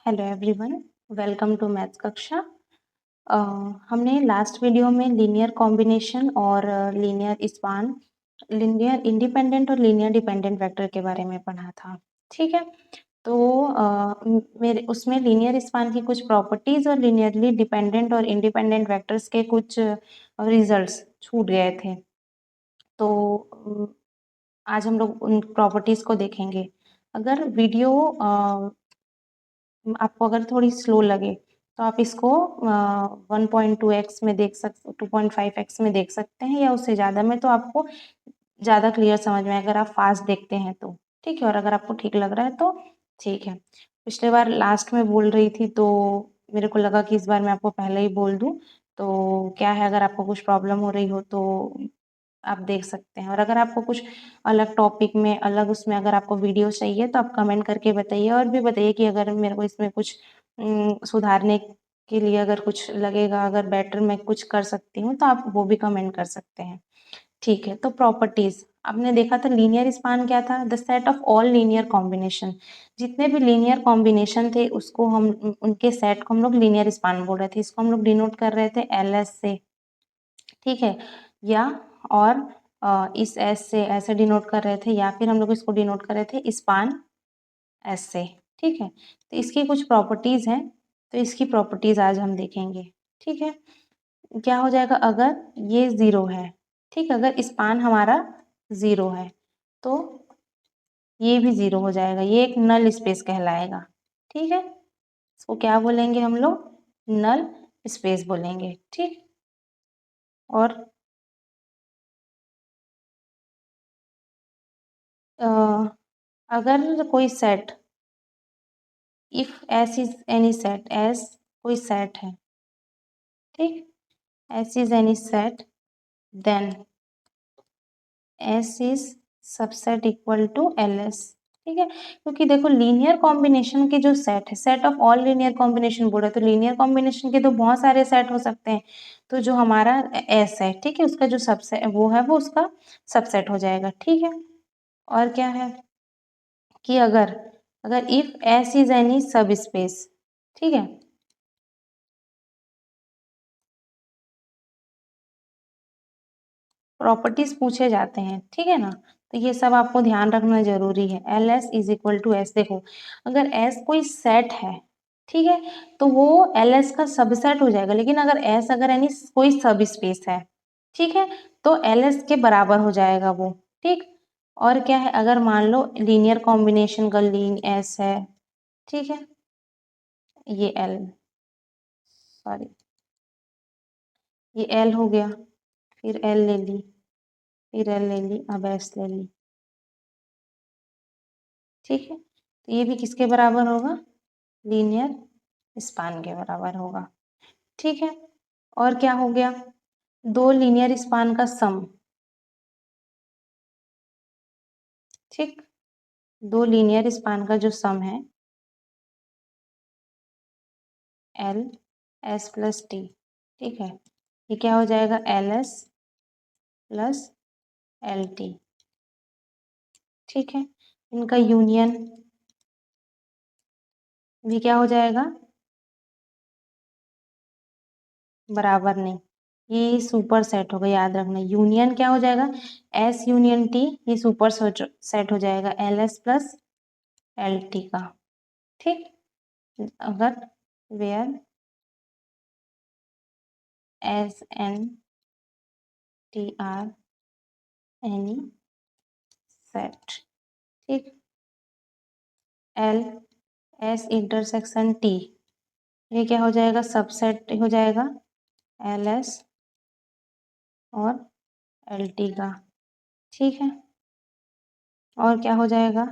Hello everyone, welcome to maths कक्षा। अ, हमने लास्ट वीडियो में लीनियर कॉम्बिनेशन और लीनियर स्पान, लीनियर इंडिपेंडेंट और लीनियर डिपेंडेंट वेक्टर के बारे में पढ़ा था। ठीक है, तो मेरे उसमें लीनियर स्पान की कुछ प्रॉपर्टीज और लीनियरली डिपेंडेंट और इंडिपेंडेंट वेक्टर्स के कुछ रिजल्ट्स छूट गए थे। तो आज हम लोग उन प्रॉपर्टीज को देखेंगे। अगर वीडियो आपको अगर थोड़ी स्लो लगे तो आप इसको 1.2x में देख सकते, 2.5x में देख सकते हैं या उससे ज़्यादा में, तो आपको ज़्यादा क्लियर समझ में अगर आप फास्ट देखते हैं तो ठीक है, और अगर आपको ठीक लग रहा है तो ठीक है। पिछले बार लास्ट में बोल रही थी तो मेरे को लगा कि इस बार मैं आपको पहले ही बोल दूं। तो क्या है, अगर आपको कुछ प्रॉब्लम हो रही हो तो आप देख सकते हैं, और अगर आपको कुछ अलग टॉपिक में, अलग उसमें अगर आपको वीडियो चाहिए तो आप कमेंट करके बताइए, और भी बताइए कि अगर मेरे को इसमें कुछ सुधारने के लिए अगर कुछ लगेगा, अगर बेटर मैं कुछ कर सकती हूँ तो आप वो भी कमेंट कर सकते हैं। ठीक है, तो प्रॉपर्टीज आपने देखा था, लीनियर स्पान क्या था? The set of all linear combination. जितने भी लीनियर कॉम्बिनेशन थे उसको हम, उनके सेट को हम लोग लीनियर स्पान बोल रहे थे। इसको हम लोग डिनोट कर रहे थे LS से, ठीक है, या और इस एस से ऐसे डिनोट कर रहे थे, या फिर हम लोग इसको डिनोट कर रहे थे स्पान एस से। ठीक है, तो इसकी कुछ प्रॉपर्टीज हैं, तो इसकी प्रॉपर्टीज आज हम देखेंगे। ठीक है, क्या हो जाएगा अगर ये जीरो है, ठीक, अगर स्पान हमारा जीरो है तो ये भी जीरो हो जाएगा, ये एक नल स्पेस कहलाएगा। ठीक है, इसको क्या बोलेंगे हम लोग? नल स्पेस बोलेंगे। ठीक, और अगर कोई set, if S is any set, S कोई सेट है, ठीक, S is any set, then S is subset equal to L S. ठीक है, क्योंकि देखो लीनियर कॉम्बिनेशन के जो सेट है, set of all linear combination बोल रहे, तो लीनियर कॉम्बिनेशन के तो बहुत सारे सेट हो सकते हैं। तो जो हमारा एस है, ठीक है, उसका जो सबसेट वो है, वो उसका सबसेट हो जाएगा। ठीक है, और क्या है कि अगर अगर if S is any subspace, ठीक है, प्रॉपर्टीज पूछे जाते हैं, ठीक है ना, तो ये सब आपको ध्यान रखना जरूरी है। L S is equal to S, देखो अगर एस कोई सेट है, ठीक है, तो वो एल एस का सबसेट हो जाएगा, लेकिन अगर एस अगर यानी कोई सब स्पेस है, ठीक है, तो एल एस के बराबर हो जाएगा वो। ठीक, और क्या है, अगर मान लो लीनियर कॉम्बिनेशन का लीन एस है, ठीक है, ये एल, सॉरी, ये एल हो गया, फिर एल ले ली, फिर एल ले ली, अब एस ले ली। ठीक है, तो ये भी किसके बराबर होगा? लीनियर स्पान के बराबर होगा। ठीक है, और क्या हो गया? दो लीनियर स्पान का सम, ठीक, दो लीनियर स्पान का जो सम है एल एस प्लस टी, ठीक है, ये क्या हो जाएगा? L S plus L T. ठीक है, इनका यूनियन भी क्या हो जाएगा? बराबर नहीं, ये सुपर सेट होगा, याद रखना। यूनियन क्या हो जाएगा? एस यूनियन टी, ये सुपर सेट हो जाएगा L S plus L T का। ठीक, अगर where S and T are any set, ठीक, एल एस इंटरसेक्शन टी, ये क्या हो जाएगा? सबसेट हो जाएगा एल एस और एल टी का। ठीक है, और क्या हो जाएगा?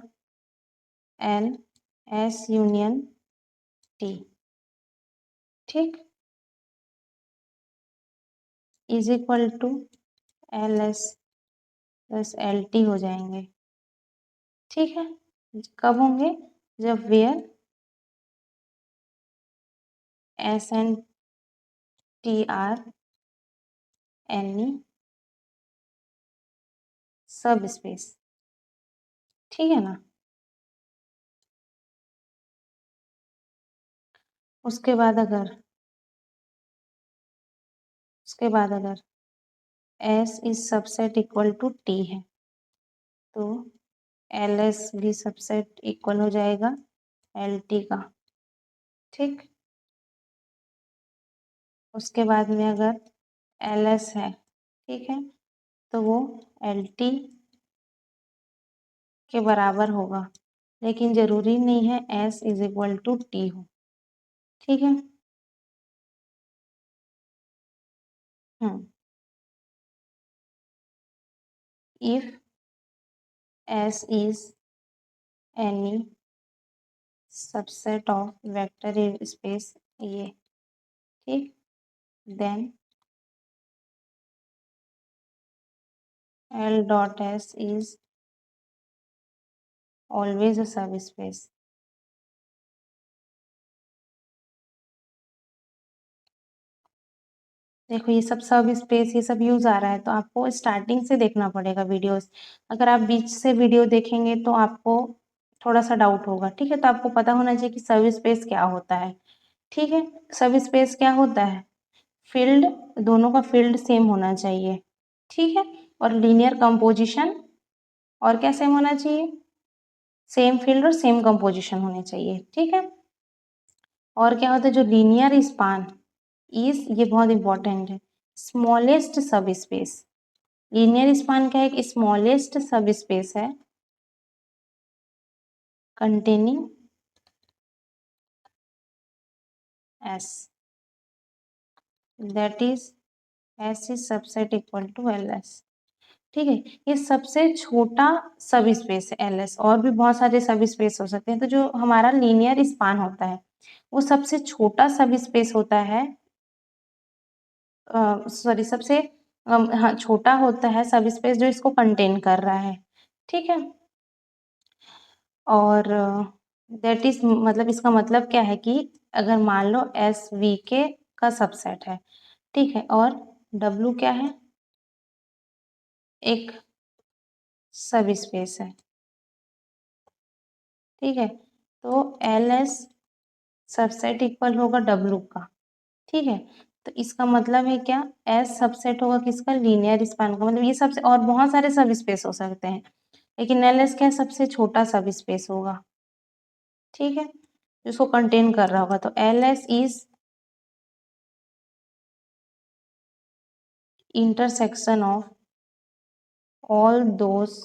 एल एस यूनियन टी, ठीक, is equal to L S plus L T हो जाएंगे। ठीक है, कब होंगे? जब where S and T are any subspace, ठीक है ना। उसके बाद अगर S is subset equal to T है तो LS भी सबसेट इक्वल हो जाएगा LT का। ठीक, उसके बाद में अगर LS है, ठीक है, तो वो LT के बराबर होगा, लेकिन जरूरी नहीं है S is equal to T हो। ठीक है। If S is any subset of vector space ये, ठीक, then L dot S is always a subspace. देखो ये सब स्पेस ये सब यूज आ रहा है, तो आपको स्टार्टिंग से देखना पड़ेगा वीडियोस। अगर आप बीच से वीडियो देखेंगे तो आपको थोड़ा सा डाउट होगा। ठीक है, तो आपको पता होना चाहिए कि सब स्पेस क्या होता है। ठीक है, सब स्पेस क्या होता है, फील्ड, दोनों का फील्ड सेम होना चाहिए। ठीक है, और लीनियर कंपोजिशन, और क्या सेम होना चाहिए, सेम फील्ड और सेम कंपोजिशन होने चाहिए। ठीक है, और क्या होता है जो लीनियर स्पान इज, ये बहुत इंपॉर्टेंट है, स्मॉलेस्ट सब स्पेस। लीनियर स्पान क्या है, एक स्मॉलेस्ट सब स्पेस है containing S, that is S is subset equal to LS। ठीक है, ये सबसे छोटा सब स्पेस है LS, और भी बहुत सारे सब स्पेस हो सकते हैं। तो जो हमारा लीनियर स्पान होता है वो सबसे छोटा सब स्पेस होता है, सॉरी सबसे हाँ छोटा होता है सब स्पेस जो इसको कंटेन कर रहा है। ठीक है, और दैट इज मतलब इसका मतलब क्या है कि अगर मान लो एस वी के का सबसेट है, ठीक है, और डब्ल्यू क्या है, एक सब स्पेस है। ठीक है, तो एल एस सबसेट इक्वल होगा डब्ल्यू का। ठीक है, तो इसका मतलब है क्या, एस सबसेट होगा किसका, लीनियर स्पान का। मतलब ये सबसे, और बहुत सारे सब स्पेस हो सकते हैं, लेकिन एल एस क्या सबसे छोटा सब स्पेस होगा। ठीक है, जिसको कंटेन कर रहा होगा, तो L S is intersection of all those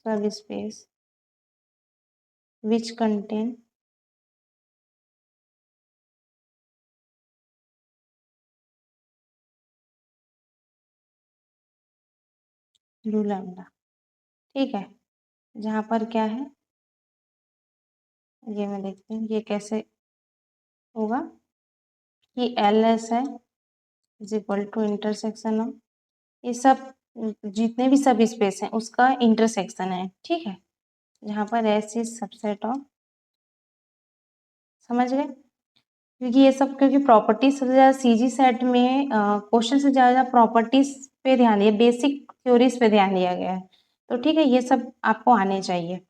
subspace which contain u lambda। ठीक है, जहाँ पर क्या है, ये मैं देखती हूँ ये कैसे होगा कि एल एस है is equal to intersection of, ये सब जितने भी सब स्पेस हैं उसका इंटरसेक्शन है। ठीक है, जहाँ पर एस इज सबसेट ऑफ, समझ गए, क्योंकि ये सब, क्योंकि प्रॉपर्टीज सबसे ज़्यादा सीजी सेट में क्वेश्चन से ज़्यादा प्रॉपर्टीज पे ध्यान दिया, बेसिक थ्योरीज पे ध्यान दिया गया है। तो ठीक है, ये सब आपको आने चाहिए।